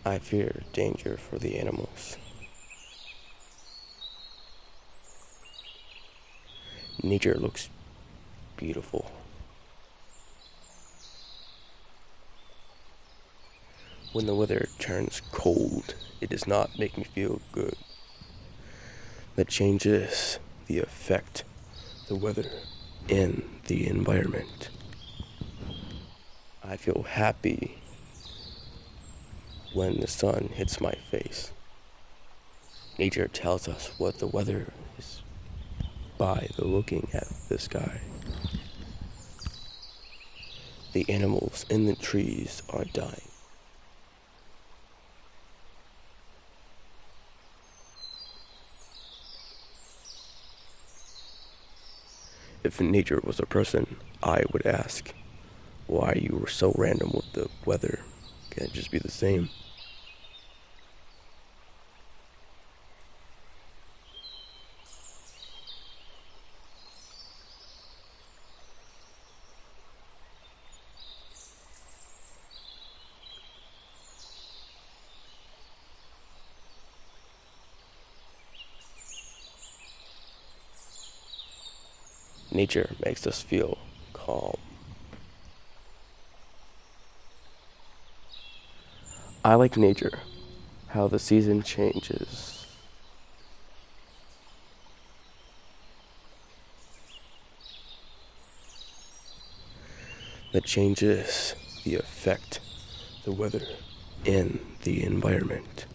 I fear danger for the animals. Nature looks beautiful. When the weather turns cold, it does not make me feel good. The changes, the effect, the weather, and the environment. I feel happy when the sun hits my face. Nature tells us what the weather is by the looking at the sky. The animals in the trees are dying. If nature was a person, I would ask why you were so random with the weather. Can it just be the same? Nature makes us feel calm. I like nature, how the season changes. The changes, the effect, the weather, and the environment.